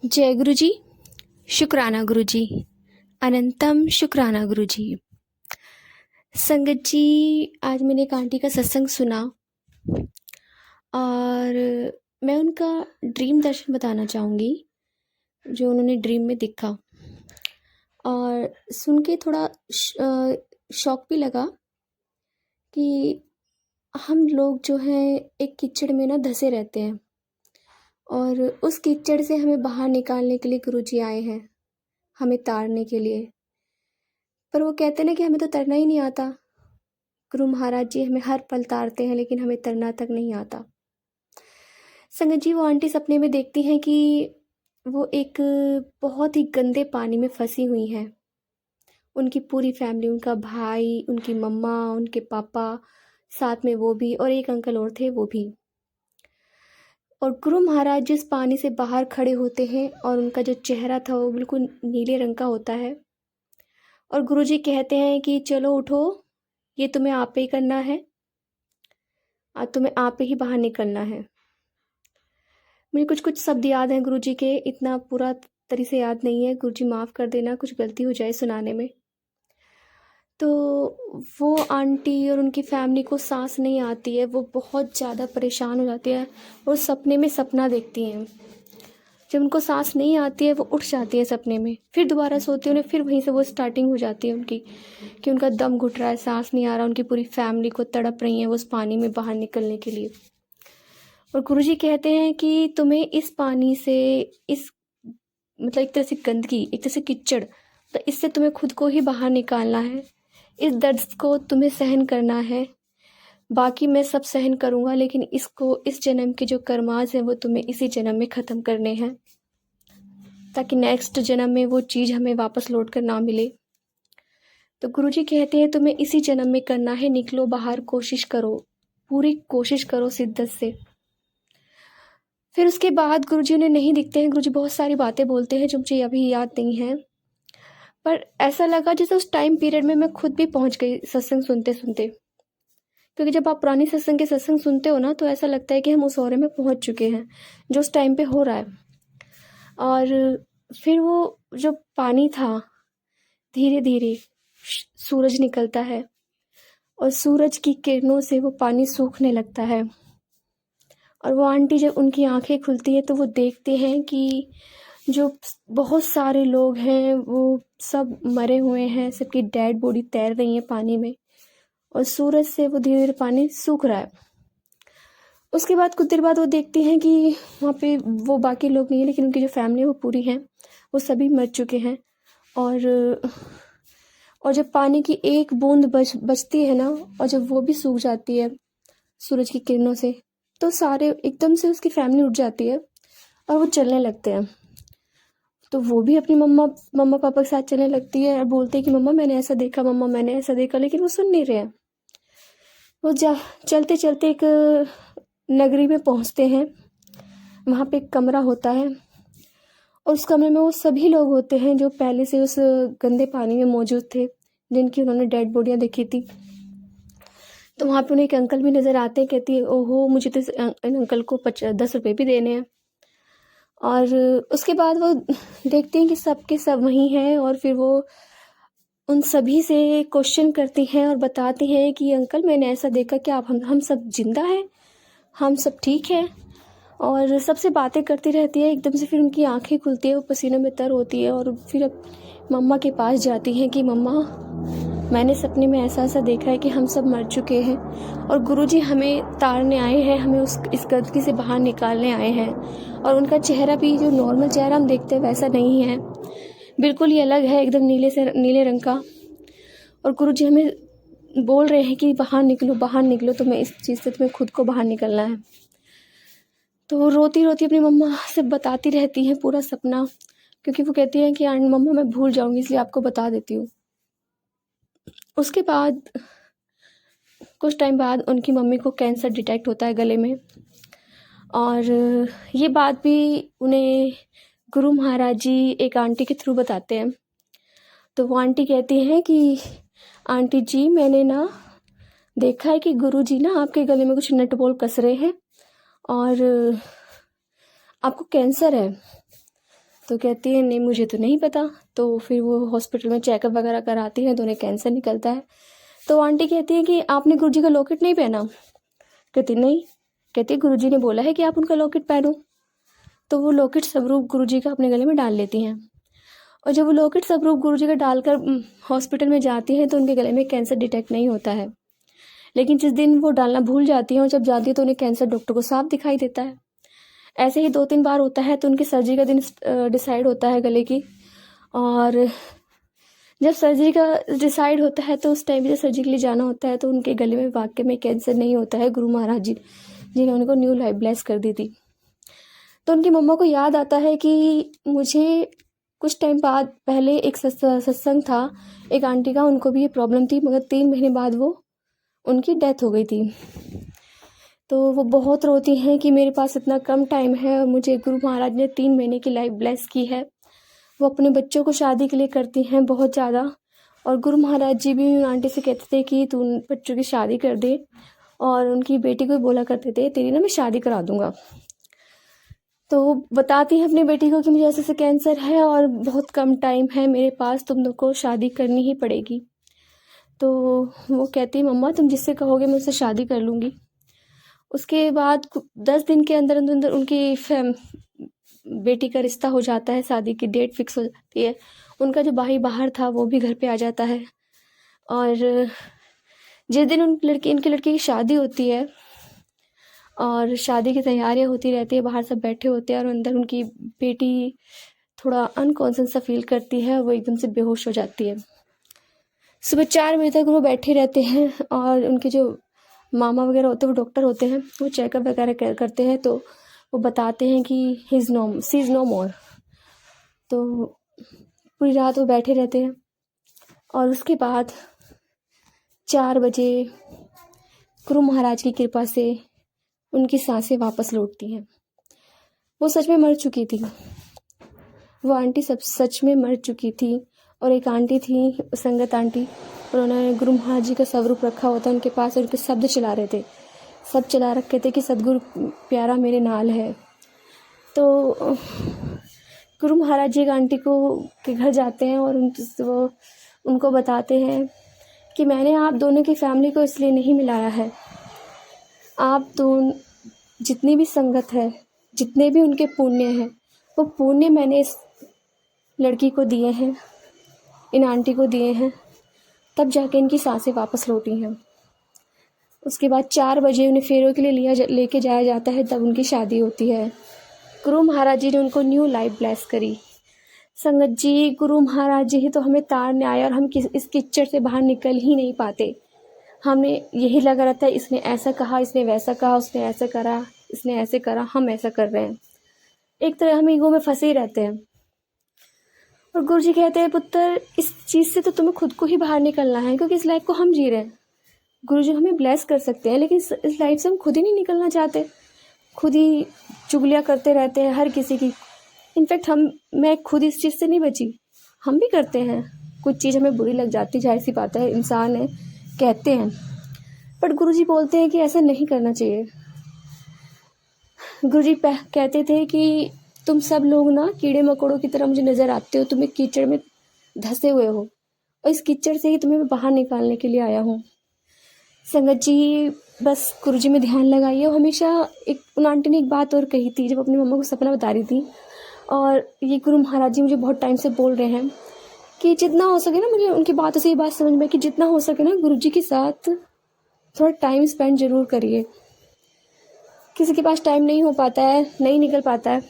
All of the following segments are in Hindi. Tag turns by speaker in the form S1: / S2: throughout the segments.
S1: जय गुरु जी। शुक्राना गुरु जी। अनंतम शुक्राना गुरु जी। संगत जी, आज मैंने एक आंटी का सत्संग सुना और मैं उनका ड्रीम दर्शन बताना चाहूँगी जो उन्होंने ड्रीम में दिखा। और सुन के थोड़ा शौक भी लगा कि हम लोग जो हैं एक कीचड़ में ना धंसे रहते हैं और उस कीचड़ से हमें बाहर निकालने के लिए गुरु जी आए हैं, हमें तारने के लिए। पर वो कहते हैं ना कि हमें तो तरना ही नहीं आता। गुरु महाराज जी हमें हर पल तारते हैं लेकिन हमें तरना तक नहीं आता। संगत जी, वो आंटी सपने में देखती हैं कि वो एक बहुत ही गंदे पानी में फंसी हुई हैं। उनकी पूरी फैमिली, उनका भाई, उनकी मम्मा, उनके पापा, साथ में वो भी और एक अंकल और थे वो भी। और गुरु महाराज जिस पानी से बाहर खड़े होते हैं और उनका जो चेहरा था वो बिल्कुल नीले रंग का होता है। और गुरु जी कहते हैं कि चलो उठो, ये तुम्हें आप ही करना है, तुम्हें आप ही बाहर निकलना है। मुझे कुछ कुछ शब्द याद हैं गुरु जी के, इतना पूरा तरह से याद नहीं है। गुरु जी माफ़ कर देना कुछ गलती हो जाए सुनाने में। तो वो आंटी और उनकी फैमिली को सांस नहीं आती है, वो बहुत ज़्यादा परेशान हो जाती है और सपने में सपना देखती हैं। जब उनको सांस नहीं आती है वो उठ जाती है सपने में, फिर दोबारा सोती है, उन्हें फिर वहीं से वो स्टार्टिंग हो जाती है उनकी कि उनका दम घुट रहा है, सांस नहीं आ रहा। उनकी पूरी फैमिली को तड़प रही है वो उस पानी में बाहर निकलने के लिए। और गुरुजी कहते हैं कि तुम्हें इस पानी से, इस मतलब एक तरह से गंदगी, एक तरह से कीचड़, तो इससे तुम्हें खुद को ही बाहर निकालना है। इस दर्द को तुम्हें सहन करना है। बाकी मैं सब सहन करूँगा लेकिन इसको, इस जन्म के जो कर्माज हैं वो तुम्हें इसी जन्म में ख़त्म करने हैं, ताकि नेक्स्ट जन्म में वो चीज़ हमें वापस लौट कर ना मिले। तो गुरुजी कहते हैं तुम्हें इसी जन्म में करना है। निकलो बाहर, कोशिश करो, पूरी कोशिश करो शिद्दत से। फिर उसके बाद गुरुजी उन्हें नहीं दिखते हैं। गुरुजी बहुत सारी बातें बोलते हैं जो मुझे अभी याद नहीं है, पर ऐसा लगा जैसे उस टाइम पीरियड में मैं खुद भी पहुंच गई सत्संग सुनते सुनते। क्योंकि जब आप पुरानी सत्संग के सत्संग सुनते हो ना तो ऐसा लगता है कि हम उस औरे में पहुंच चुके हैं जो उस टाइम पे हो रहा है। और फिर वो जो पानी था, धीरे धीरे सूरज निकलता है और सूरज की किरणों से वो पानी सूखने लगता है। और वो आंटी जब उनकी आंखें खुलती है तो वो देखते हैं कि जो बहुत सारे लोग हैं वो सब मरे हुए हैं, सबकी डेड बॉडी तैर रही है पानी में और सूरज से वो धीरे धीरे पानी सूख रहा है। उसके बाद कुछ देर बाद वो देखती हैं कि वहाँ पे वो बाकी लोग नहीं है लेकिन उनकी जो फैमिली है वो पूरी है, वो सभी मर चुके हैं। और जब पानी की एक बूंद बचती है ना, और जब वो भी सूख जाती है सूरज की किरणों से, तो सारे एकदम से उसकी फैमिली उठ जाती है और वो चलने लगते हैं। तो वो भी अपनी मम्मा पापा के साथ चलने लगती है और बोलती है कि मम्मा मैंने ऐसा देखा, मम्मा मैंने ऐसा देखा, लेकिन वो सुन नहीं रहे हैं। वो चलते चलते एक नगरी में पहुंचते हैं। वहाँ पे एक कमरा होता है और उस कमरे में वो सभी लोग होते हैं जो पहले से उस गंदे पानी में मौजूद थे, जिनकी उन्होंने डेड बॉडियाँ देखी थी। तो वहाँ पे उन्हें एक अंकल भी नज़र आते हैं। कहती है ओहो, मुझे तो इन अंकल को 10 रुपये भी देने हैं। और उसके बाद वो देखते हैं कि सब के सब वहीं हैं और फिर वो उन सभी से क्वेश्चन करती हैं और बताती हैं कि अंकल मैंने ऐसा देखा कि आप हम सब जिंदा हैं, हम सब ठीक हैं। और सबसे बातें करती रहती है। एकदम से फिर उनकी आंखें खुलती है, वो पसीने में तर होती है और फिर अब मम्मा के पास जाती हैं कि मम्मा मैंने सपने में ऐसा ऐसा देखा है कि हम सब मर चुके हैं और गुरुजी हमें तारने आए हैं, हमें इस गंदगी से बाहर निकालने आए हैं। और उनका चेहरा भी जो नॉर्मल चेहरा हम देखते हैं वैसा नहीं है, बिल्कुल ही अलग है, एकदम नीले रंग का। और गुरुजी हमें बोल रहे हैं कि बाहर निकलो, बाहर निकलो, तुम्हें इस चीज़ से, तुम्हें खुद को बाहर निकलना है। तो वो रोती रोती अपनी मम्मा से बताती रहती हैं पूरा सपना, क्योंकि वो कहती हैं कि मम्मा मैं भूल जाऊंगी इसलिए आपको बता देती हूँ। उसके बाद कुछ टाइम बाद उनकी मम्मी को कैंसर डिटेक्ट होता है गले में। और ये बात भी उन्हें गुरु महाराज जी एक आंटी के थ्रू बताते हैं। तो वो आंटी कहती हैं कि आंटी जी मैंने ना देखा है कि गुरु जी ना आपके गले में कुछ नट बोल कस रहे हैं और आपको कैंसर है। तो कहती है नहीं मुझे तो नहीं पता। तो फिर वो हॉस्पिटल में चेकअप वगैरह कराती है तो उन्हें कैंसर निकलता है। तो आंटी कहती है कि आपने गुरुजी का लॉकेट नहीं पहना? कहती नहीं। कहती गुरुजी ने बोला है कि आप उनका लॉकेट पहनो। तो वो लॉकेट स्वरूप गुरुजी का अपने गले में डाल लेती हैं। और जब वो लॉकेट स्वरूप गुरुजी का डालकर हॉस्पिटल में जाती हैं तो उनके गले में कैंसर डिटेक्ट नहीं होता है। लेकिन जिस दिन वो डालना भूल जाती हैं और जब जाती है तो उन्हें कैंसर डॉक्टर को साफ दिखाई देता है। ऐसे ही 2-3 बार होता है। तो उनकी सर्जरी का दिन डिसाइड होता है गले की। और जब सर्जरी का डिसाइड होता है तो उस टाइम पे जब सर्जरी के लिए जाना होता है तो उनके गले में वाकई में कैंसर नहीं होता है। गुरु महाराज जी जिन्होंने उनको न्यू लाइफ ब्लेस कर दी थी। तो उनकी मम्मा को याद आता है कि मुझे कुछ टाइम बाद पहले एक सत्संग था एक आंटी का, उनको भी ये प्रॉब्लम थी, मगर 3 महीने बाद वो उनकी डेथ हो गई थी। तो वो बहुत रोती हैं कि मेरे पास इतना कम टाइम है और मुझे गुरु महाराज ने 3 महीने की लाइफ ब्लेस की है। वो अपने बच्चों को शादी के लिए करती हैं बहुत ज़्यादा। और गुरु महाराज जी भी आंटी से कहते थे कि तू उन बच्चों की शादी कर दे। और उनकी बेटी को बोला करते थे तेरी ना मैं शादी करा दूँगा। तो वो बताती हैं अपनी बेटी को कि मुझे ऐसे कैंसर है और बहुत कम टाइम है मेरे पास, तुम लोग को शादी करनी ही पड़ेगी। तो वो कहती है मम्मा तुम जिससे कहोगे मैं उससे शादी कर लूँगी। उसके बाद 10 दिन के अंदर अंदर उनकी बेटी का रिश्ता हो जाता है, शादी की डेट फिक्स हो जाती है। उनका जो भाई बाहर था वो भी घर पे आ जाता है। और जिस दिन इनकी लड़की की शादी होती है और शादी की तैयारियां होती रहती है, बाहर सब बैठे होते हैं और अंदर उनकी बेटी थोड़ा अनकॉन्शियस सा फील करती है, वो एकदम से बेहोश हो जाती है। सुबह 4 बजे तक वो बैठे रहते हैं और उनके जो मामा वगैरह होते हैं वो डॉक्टर होते हैं, वो चेकअप वगैरह करते हैं। तो वो बताते हैं कि सी इज़ नो मोर। तो पूरी रात वो बैठे रहते हैं और उसके बाद 4 बजे गुरु महाराज की कृपा से उनकी सांसें वापस लौटती हैं। वो सच में मर चुकी थी, वो आंटी सच में मर चुकी थी। और एक आंटी थी संगत आंटी, उन्होंने गुरु महाराज जी का स्वरूप रखा हुआ था उनके पास और उनके शब्द चला रहे थे, सब चला रखे थे कि सदगुरु प्यारा मेरे नाल है। तो गुरु महाराज जी एक आंटी को के घर जाते हैं और वो उनको बताते हैं कि मैंने आप दोनों की फैमिली को इसलिए नहीं मिलाया है। आप दोनों जितनी भी संगत है, जितने भी उनके पुण्य हैं, वो पुण्य मैंने इस लड़की को दिए हैं, इन आंटी को दिए हैं, तब जाके इनकी सांसें वापस लौटी हैं। उसके बाद 4 बजे उन्हें फेरों के लिए लेके जाया जाता है, तब उनकी शादी होती है। गुरु महाराज जी ने उनको न्यू लाइफ ब्लेस करी। संगत जी, गुरु महाराज जी ही तो हमें तारने आए और हम इस कीचड़ से बाहर निकल ही नहीं पाते। हमें यही लगा रहता है इसने ऐसा कहा, इसने वैसा कहा, उसने ऐसा करा, इसने ऐसे करा, हम ऐसा कर रहे हैं। एक तरह हम ईगो में फंसे ही रहते हैं। और गुरु जी कहते हैं पुत्र इस चीज़ से तो तुम्हें खुद को ही बाहर निकलना है, क्योंकि इस लाइफ को हम जी रहे हैं। गुरु जी हमें ब्लेस कर सकते हैं लेकिन इस लाइफ से हम खुद ही नहीं निकलना चाहते, खुद ही चुगलियाँ करते रहते हैं हर किसी की। इनफैक्ट मैं खुद इस चीज़ से नहीं बची, हम भी करते हैं। कुछ चीज़ हमें बुरी लग जाती, जाहिर सी बात है, इंसान है, कहते हैं। बट गुरुजी बोलते हैं कि ऐसा नहीं करना चाहिए। गुरुजी कहते थे कि तुम सब लोग ना कीड़े मकोड़ों की तरह मुझे नज़र आते हो, तुम एक कीचड़ में धंसे हुए हो और इस कीचड़ से ही तुम्हें मैं बाहर निकालने के लिए आया हूँ। संगत जी बस गुरुजी में ध्यान लगाइए। हमेशा उन आंटी ने एक बात और कही थी जब अपनी मम्मा को सपना बता रही थी, और ये गुरु महाराज जी मुझे बहुत टाइम से बोल रहे हैं कि जितना हो सके ना, मुझे उनकी बातों से ये बात समझ में कि जितना हो सके ना गुरुजी के साथ थोड़ा टाइम स्पेंड ज़रूर करिए। किसी के पास टाइम नहीं हो पाता है, नहीं निकल पाता है,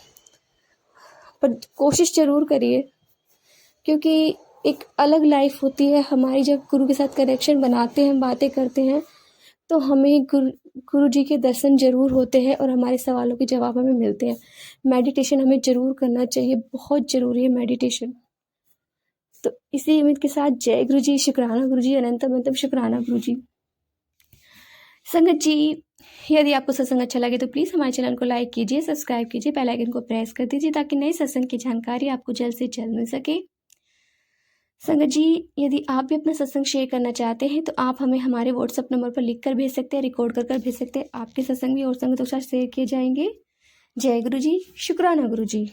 S1: पर कोशिश ज़रूर करिए, क्योंकि एक अलग लाइफ होती है हमारी। जब गुरु के साथ कनेक्शन बनाते हैं, बातें करते हैं, तो हमें गुरु जी के दर्शन ज़रूर होते हैं और हमारे सवालों के जवाब हमें मिलते हैं। मेडिटेशन हमें ज़रूर करना चाहिए, बहुत ज़रूरी है मेडिटेशन। तो इसी उम्मीद के साथ जय गुरु जी, शुक्राना गुरु जी, अनंतम शुक्राना गुरु जी। संगत जी, यदि आपको सत्संग अच्छा लगे तो प्लीज़ हमारे चैनल को लाइक कीजिए, सब्सक्राइब कीजिए, बेल आइकन को प्रेस कर दीजिए ताकि नए सत्संग की जानकारी आपको जल्द से जल्द मिल सके। संगत जी, यदि आप भी अपना सत्संग शेयर करना चाहते हैं तो आप हमें हमारे व्हाट्सएप नंबर पर लिखकर भेज सकते हैं, रिकॉर्ड कर भेज सकते हैं। आपके सत्संग भी और संगतों के साथ शेयर किए जाएंगे। जय गुरु जी, शुक्राना गुरु जी।